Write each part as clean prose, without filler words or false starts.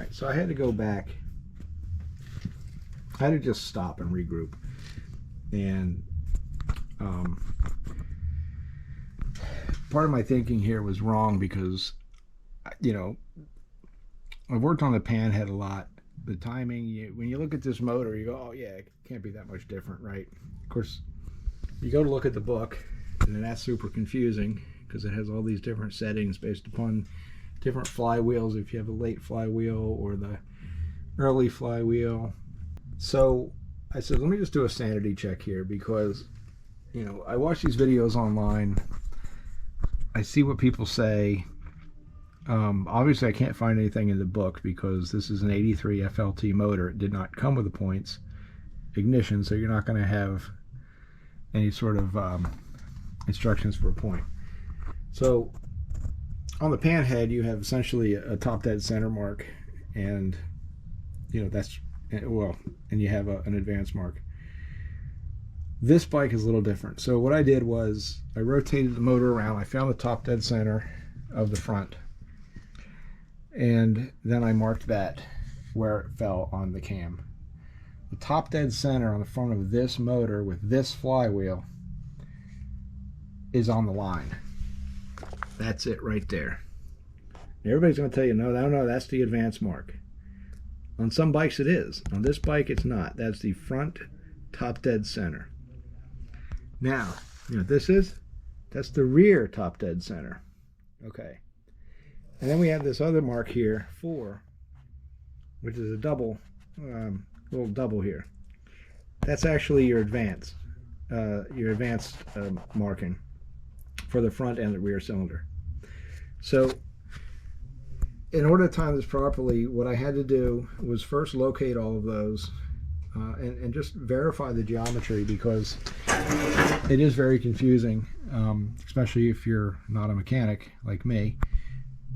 right, so I had to go back. I had to just stop and regroup. And part of my thinking here was wrong because, you know, I've worked on the pan head a lot. The timing, when you look at this motor, you go, oh yeah, it can't be that much different, right? Of course, you go to look at the book, and then that's super confusing because it has all these different settings based upon different flywheels, if you have a late flywheel or the early flywheel. So I said, let me just do a sanity check here because, you know, I watch these videos online. I see what people say. Obviously, I can't find anything in the book because this is an 83 FLT motor. It did not come with the points ignition, so you're not going to have any sort of instructions for a point. So on the pan head, you have essentially a top dead center mark, and you know that's, well, and you have an advance mark. This bike is a little different. So what I did was I rotated the motor around. I found the top dead center of the front, and then I marked that where it fell on the cam. The top dead center on the front of this motor with this flywheel is on the line. That's it right there. Everybody's going to tell you, no, that's the advance mark. On some bikes it is. On this bike it's not. That's the front top dead center. Now, you know what this is? That's the rear top dead center. Okay. And then we have this other mark here, 4, which is a double, little double here. That's actually your advanced marking for the front and the rear cylinder. So in order to time this properly, what I had to do was first locate all of those and just verify the geometry, because it is very confusing, especially if you're not a mechanic like me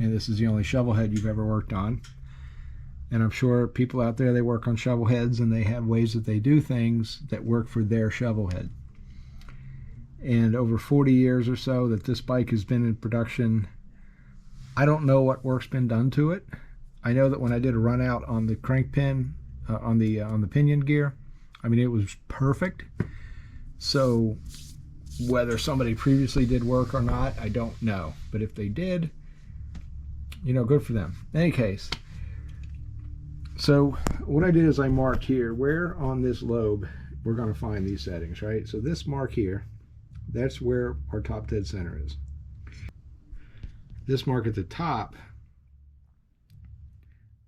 and this is the only shovel head you've ever worked on. And I'm sure people out there, they work on shovel heads and they have ways that they do things that work for their shovel head. And over 40 years or so that this bike has been in production, I don't know what work's been done to it. I know that when I did a run out on the crank pin, on the pinion gear, I mean, it was perfect. So whether somebody previously did work or not, I don't know. But if they did, you know, good for them. In any case, so what I did is I marked here where on this lobe we're going to find these settings, right? So this mark here, that's where our top dead center is. This mark at the top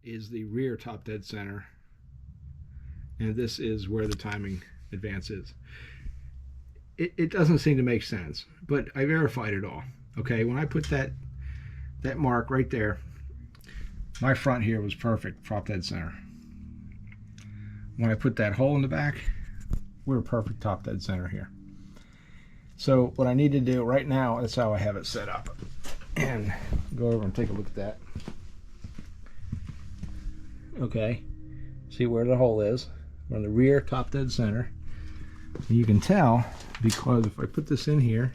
is the rear top dead center, and this is where the timing advance is. It doesn't seem to make sense, but I verified it all. Okay, when I put that mark right there, my front here was perfect, top dead center. When I put that hole in the back, we were perfect top dead center here. So what I need to do right now, that's how I have it set up. And go over and take a look at that. Okay, see where the hole is? We're on the rear top dead center. And you can tell because if I put this in here,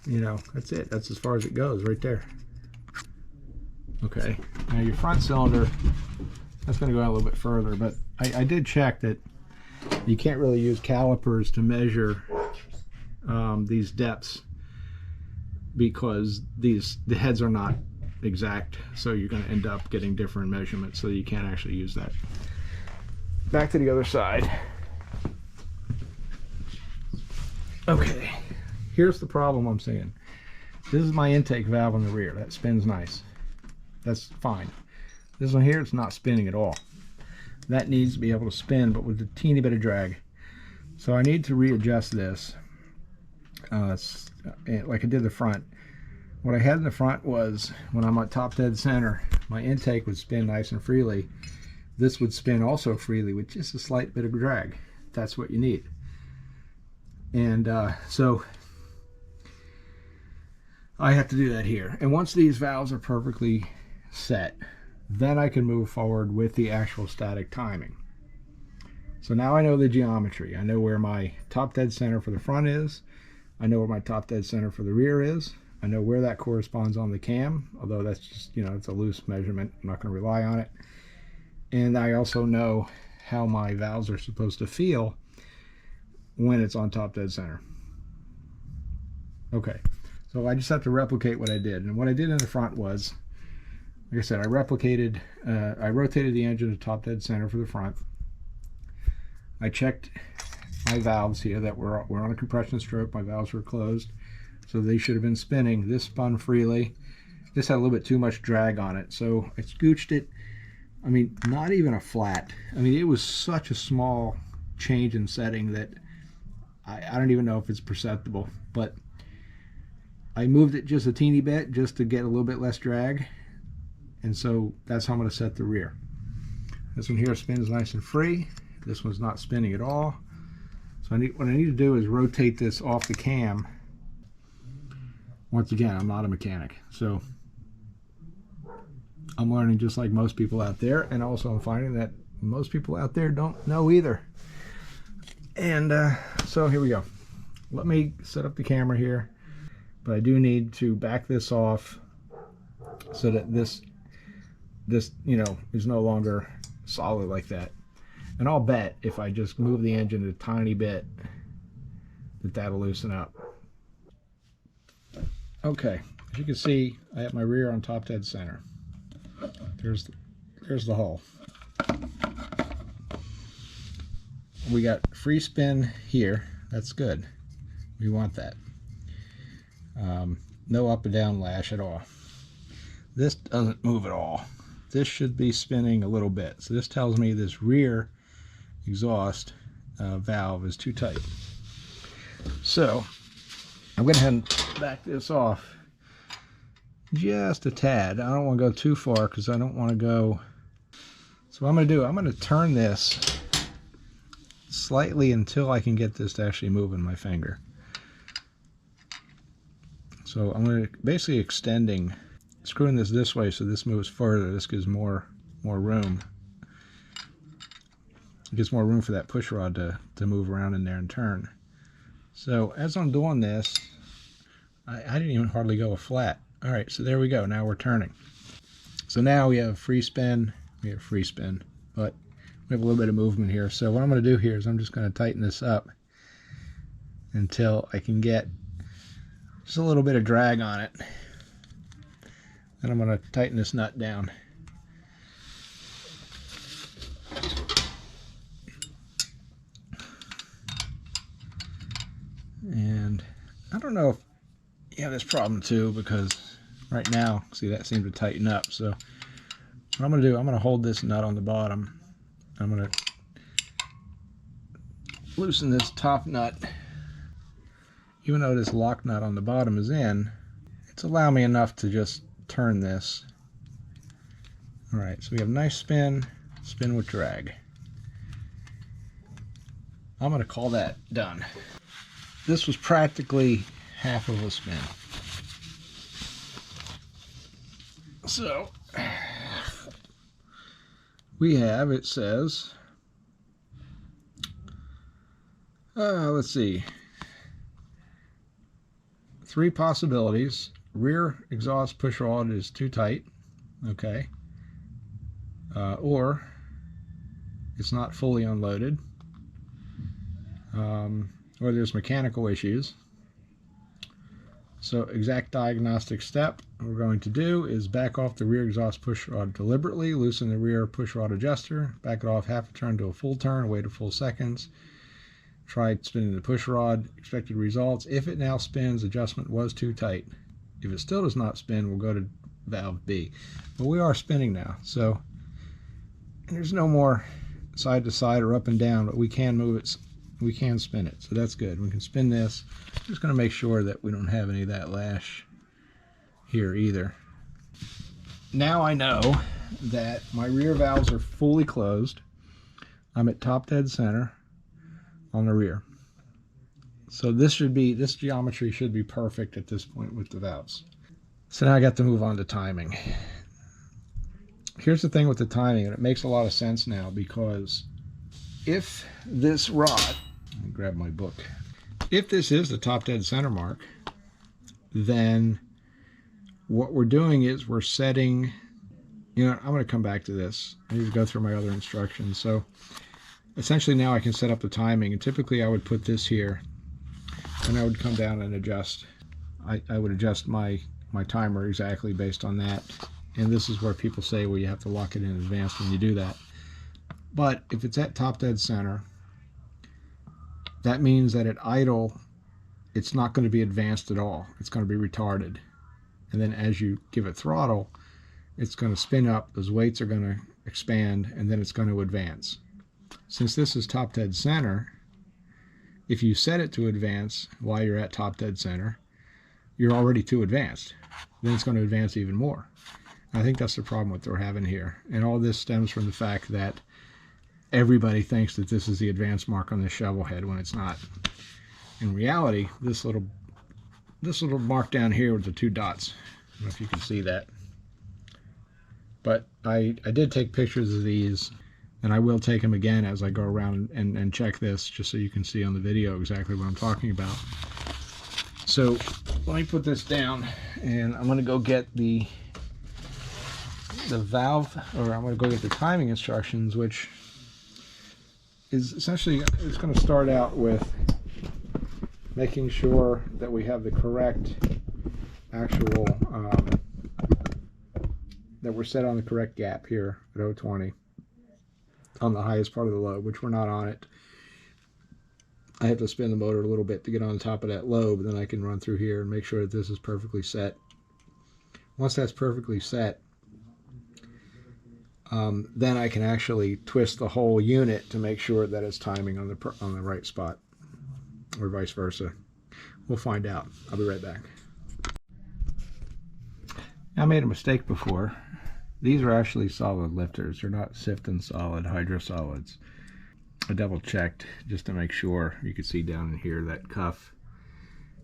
you know, that's it. That's as far as it goes right there. Okay, now your front cylinder, that's going to go out a little bit further, but I did check that you can't really use calipers to measure these depths, because the heads are not exact, so you're going to end up getting different measurements, so you can't actually use that. Back to the other side. Okay, here's the problem I'm seeing. This is my intake valve in the rear. That spins nice. That's fine. This one here, it's not spinning at all. That needs to be able to spin, but with a teeny bit of drag. So I need to readjust this. Like I did the front. What I had in the front was, when I'm at top dead center, my intake would spin nice and freely. This would spin also freely with just a slight bit of drag. That's what you need. And so I have to do that here. And once these valves are perfectly set, then I can move forward with the actual static timing. So now I know the geometry. I know where my top dead center for the front is. I know where my top dead center for the rear is. I know where that corresponds on the cam, although that's just, it's a loose measurement. I'm not going to rely on it. And I also know how my valves are supposed to feel when it's on top dead center. Okay, so I just have to replicate what I did. And what I did in the front was, like I said, I rotated the engine to top dead center for the front. I checked my valves here that were on a compression stroke. My valves were closed, so they should have been spinning. This spun freely. This had a little bit too much drag on it, so I scooched it. I mean, not even a flat. I mean, it was such a small change in setting that I don't even know if it's perceptible, but I moved it just a teeny bit just to get a little bit less drag, and so that's how I'm going to set the rear. This one here spins nice and free. This one's not spinning at all. So what I need to do is rotate this off the cam. Once again, I'm not a mechanic, so I'm learning just like most people out there, and also I'm finding that most people out there don't know either. And so here we go. Let me set up the camera here, but I do need to back this off so that this is no longer solid like that. And I'll bet if I just move the engine a tiny bit that'll loosen up. Okay, as you can see, I have my rear on top dead center. There's the hull. We got free spin here. That's good. We want that. No up and down lash at all. This doesn't move at all. This should be spinning a little bit. So this tells me this rear exhaust valve is too tight. So I'm going to head and back this off just a tad. I don't want to go too far because I don't want to go. So what I'm going to do, I'm going to turn this slightly until I can get this to actually move in my finger. So I'm going to basically screwing this way so this moves further. This gives more room. It gives more room for that push rod to move around in there and turn. So as I'm doing this, I didn't even hardly go a flat. All right, so there we go. Now we're turning. So now we have free spin. We have free spin, but we have a little bit of movement here. So what I'm going to do here is I'm just going to tighten this up until I can get just a little bit of drag on it. Then I'm going to tighten this nut down. And I don't know if you have this problem too, because right now, see, that seemed to tighten up. So what I'm going to do, I'm going to hold this nut on the bottom. I'm going to loosen this top nut. Even though this lock nut on the bottom is in, it's allowing me enough to just turn this. All right, so we have nice spin with drag. I'm going to call that done. This was practically half of a spin. So we have, it says, let's see, 3 possibilities. Rear exhaust push rod is too tight, okay, or it's not fully unloaded, or there's mechanical issues. So exact diagnostic step we're going to do is back off the rear exhaust push rod deliberately, loosen the rear push rod adjuster, back it off half a turn to a full turn, wait a full seconds, try spinning the push rod, expected results. If it now spins, adjustment was too tight. If it still does not spin, we'll go to valve B. But we are spinning now, so there's no more side to side or up and down, but we can move it. We can spin it, so that's good. We can spin this. I'm just going to make sure that we don't have any of that lash here either. Now I know that my rear valves are fully closed. I'm at top dead center on the rear. So this geometry should be perfect at this point with the valves. So now I got to move on to timing. Here's the thing with the timing, and it makes a lot of sense now, because if this rod, let me grab my book. If this is the top dead center mark, then what we're doing is we're setting, you know, I'm going to come back to this. I need to go through my other instructions. So essentially now I can set up the timing, and typically I would put this here and I would come down and adjust. I would adjust my timer exactly based on that. And this is where people say, well, you have to lock it in advance when you do that. But if it's at top dead center, that means that at idle, it's not going to be advanced at all. It's going to be retarded. And then as you give it throttle, it's going to spin up, those weights are going to expand, and then it's going to advance. Since this is top dead center, if you set it to advance while you're at top dead center, you're already too advanced. Then it's going to advance even more. And I think that's the problem what they're having here. And all this stems from the fact that everybody thinks that this is the advance mark on the shovel head when it's not. In reality, this little mark down here with the 2 dots, I don't know if you can see that. But I did take pictures of these, and I will take them again as I go around and check this, just so you can see on the video exactly what I'm talking about. So let me put this down, and I'm going to go get the valve, or I'm going to go get the timing instructions, which is essentially, it's going to start out with making sure that we have the correct actual, that we're set on the correct gap here at 020 on the highest part of the lobe, which we're not on it. I have to spin the motor a little bit to get on top of that lobe, then I can run through here and make sure that this is perfectly set. Once that's perfectly set, then I can actually twist the whole unit to make sure that it's timing on the right spot, or vice versa. We'll find out. I'll be right back. I made a mistake before. These are actually solid lifters. They're not Sifton solid hydrosolids. I double checked just to make sure. You can see down in here that cuff.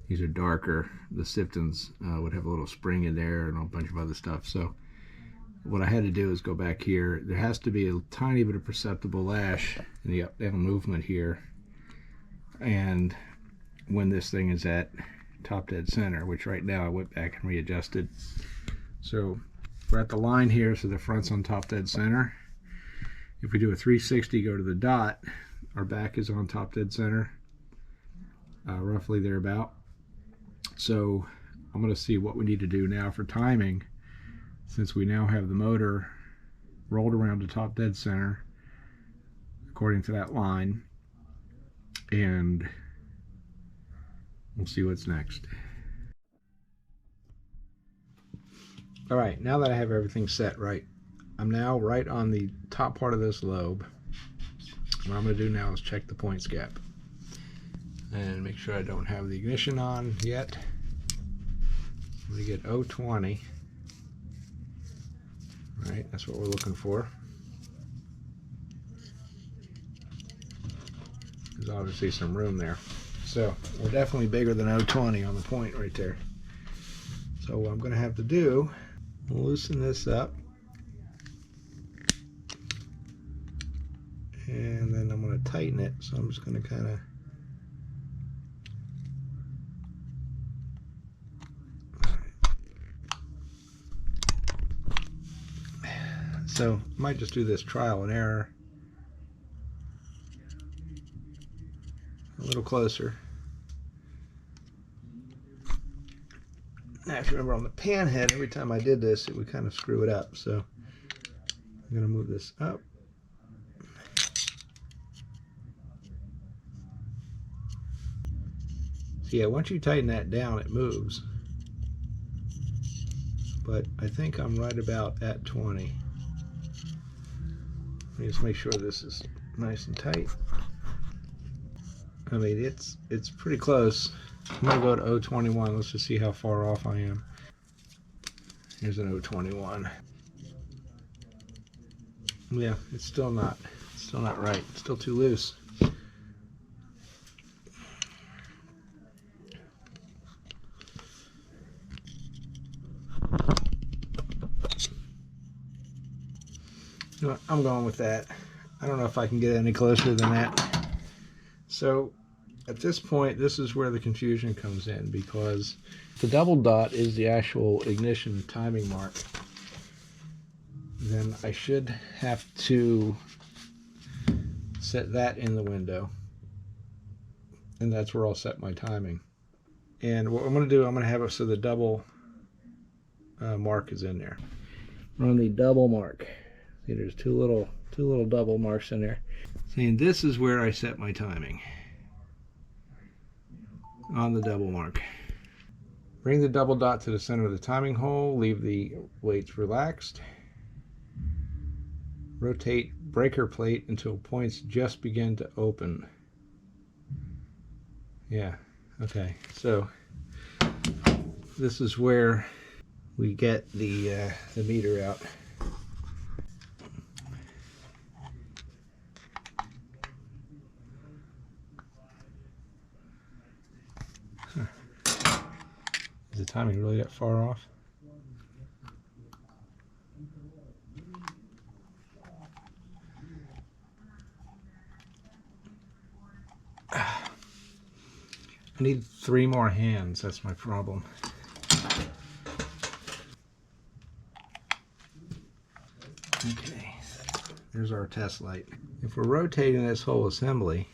These are darker. The Siftons would have a little spring in there and a bunch of other stuff. So what I had to do is go back here. There has to be a tiny bit of perceptible lash in the up-down movement here. And when this thing is at top dead center, which right now I went back and readjusted. So we're at the line here, so the front's on top dead center. If we do a 360, go to the dot, our back is on top dead center, roughly thereabout. So I'm going to see what we need to do now for timing, since we now have the motor rolled around to top dead center according to that line, and we'll see what's next. All right, now that I have everything set right, I'm now right on the top part of this lobe. What I'm going to do now is check the points gap and make sure I don't have the ignition on yet. I'm going to get 020. All right, that's what we're looking for. There's obviously some room there. So we're definitely bigger than 020 on the point right there. So what I'm going to have to do, loosen this up. And then I'm going to tighten it, so I'm just going to kind of so I might just do this trial and error a little closer. I have to remember on the pan head, every time I did this, it would kind of screw it up. So I'm going to move this up. So yeah, once you tighten that down, it moves. But I think I'm right about at 20. Let me just make sure this is nice and tight. I mean, it's pretty close. I'm going to go to 021. Let's just see how far off I am. Here's an 021. Yeah, it's still not right. It's still too loose. You know, I'm going with that. I don't know if I can get any closer than that. So at this point, this is where the confusion comes in, because the double dot is the actual ignition timing mark. Then I should have to set that in the window, and that's where I'll set my timing. And what I'm going to do, I'm going to have it so the double mark is in there. Run the double mark. See, there's two little double marks in there. Saying this is where I set my timing, on the double mark. Bring the double dot to the center of the timing hole. Leave the weights relaxed. Rotate breaker plate until points just begin to open. Yeah, okay. So this is where we get the meter out. Is the timing really that far off? I need 3 more hands, that's my problem. Okay, there's our test light. If we're rotating this whole assembly,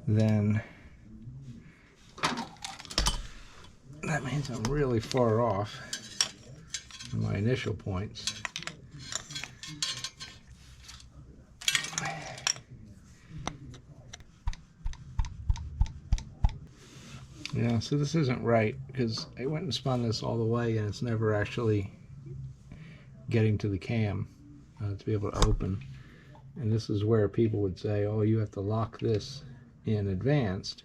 then that means I'm really far off from my initial points. Yeah, so this isn't right, because I went and spun this all the way and it's never actually getting to the cam to be able to open. And this is where people would say, oh, you have to lock this in advanced.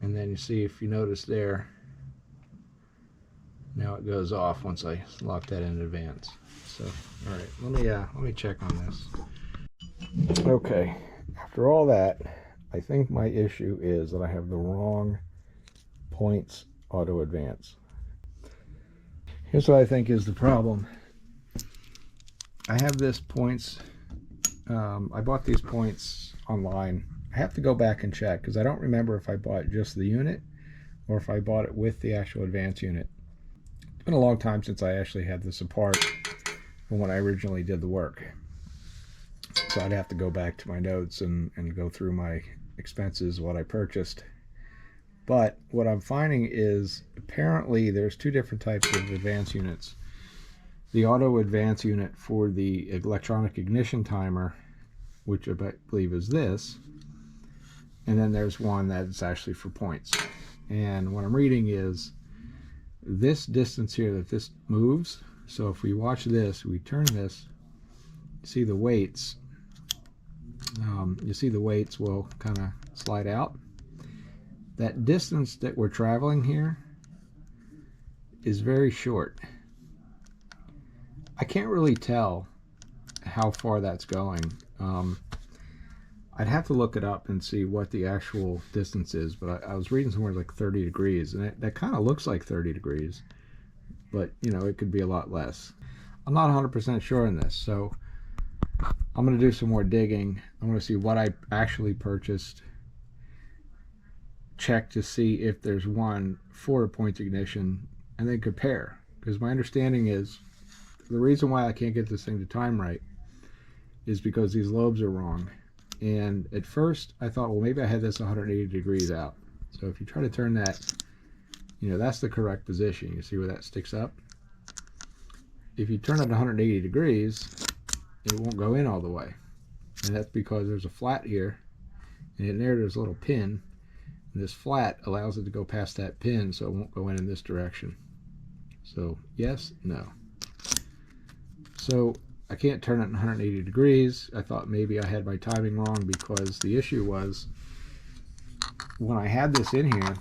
And then you see, if you notice there, now it goes off once I lock that in advance. So, all right, let me check on this. Okay, after all that, I think my issue is that I have the wrong points auto advance. Here's what I think is the problem. I have this points, I bought these points online. I have to go back and check, because I don't remember if I bought just the unit or if I bought it with the actual advance unit. It's been a long time since I actually had this apart from when I originally did the work. So I'd have to go back to my notes and go through my expenses, what I purchased. But what I'm finding is apparently there's 2 different types of advance units. The auto advance unit for the electronic ignition timer, which I believe is this, and then there's one that's actually for points. And what I'm reading is this distance here, that this moves. So if we watch this, we turn this, you see the weights. You see the weights will kind of slide out. That distance that we're traveling here is very short. I can't really tell how far that's going. I'd have to look it up and see what the actual distance is, but I was reading somewhere like 30 degrees, and that kind of looks like 30 degrees, but you know, it could be a lot less. I'm not 100% sure on this, so I'm going to do some more digging. I'm going to see what I actually purchased, check to see if there's one for a points ignition, and then compare. Because my understanding is the reason why I can't get this thing to time right is because these lobes are wrong. And at first I thought, well, maybe I had this 180 degrees out. So if you try to turn that, you know, that's the correct position. You see where that sticks up? If you turn it 180 degrees, it won't go in all the way. And that's because there's a flat here, and in there's a little pin, and this flat allows it to go past that pin, so it won't go in this direction. So yes, no. So I can't turn it 180 degrees. I thought maybe I had my timing wrong, because the issue was when I had this in here,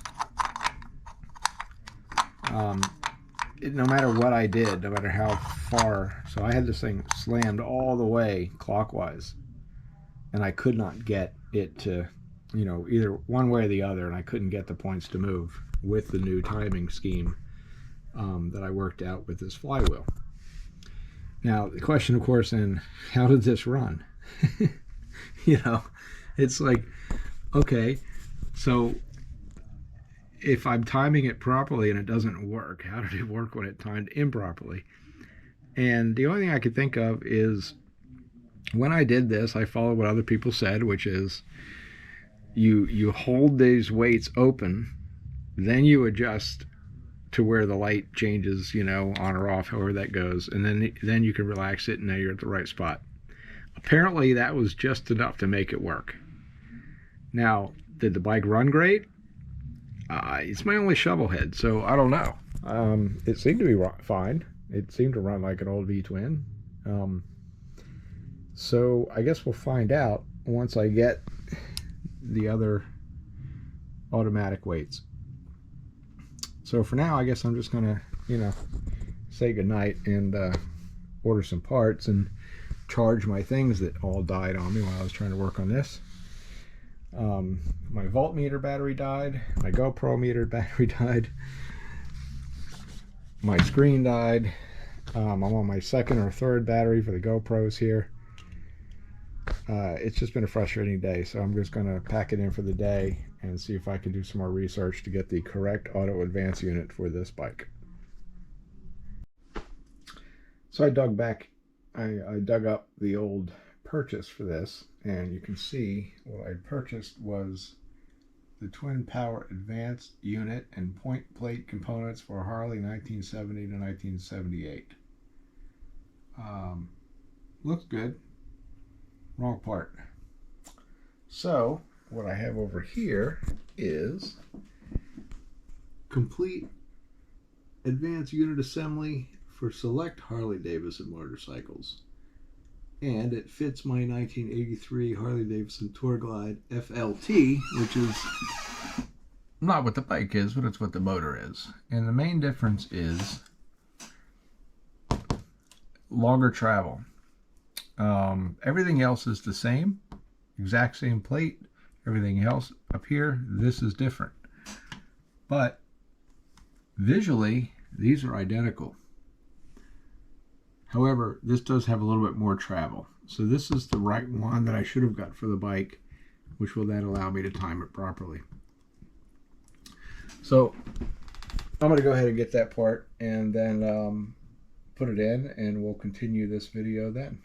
no matter what I did, no matter how far, so I had this thing slammed all the way clockwise, and I could not get it to, you know, either one way or the other, and I couldn't get the points to move with the new timing scheme that I worked out with this flywheel. Now the question, of course, then, how did this run? You know, it's like Okay, so if I'm timing it properly and it doesn't work, how did it work when it timed improperly? And the only thing I could think of is when I did this, I followed what other people said, which is you hold these weights open, then you adjust to where the light changes, you know, on or off, however that goes, and then you can relax it, and now you're at the right spot. Apparently, that was just enough to make it work. Now, did the bike run great? It's my only shovel head, so I don't know. It seemed to be fine. It seemed to run like an old V-twin. So I guess we'll find out once I get the other automatic weights. So for now, I guess I'm just gonna, you know, say goodnight and order some parts and charge my things that all died on me while I was trying to work on this. My voltmeter battery died, my GoPro meter battery died, my screen died. I'm on my second or third battery for the GoPros here. It's just been a frustrating day, so I'm just going to pack it in for the day and see if I can do some more research to get the correct auto advance unit for this bike. So I dug up the old purchase for this, and you can see what I purchased was the twin power advanced unit and point plate components for Harley 1970 to 1978. Looks good. Wrong part. So what I have over here is complete advanced unit assembly for select Harley Davidson motorcycles, and it fits my 1983 Harley Davidson Tour Glide FLT, which is not what the bike is, but it's what the motor is. And the main difference is longer travel. Everything else is the same, exact same plate. Everything else up here, this is different. But visually, these are identical. However, this does have a little bit more travel. So this is the right one that I should have got for the bike, which will then allow me to time it properly. So I'm going to go ahead and get that part and then put it in, and we'll continue this video then.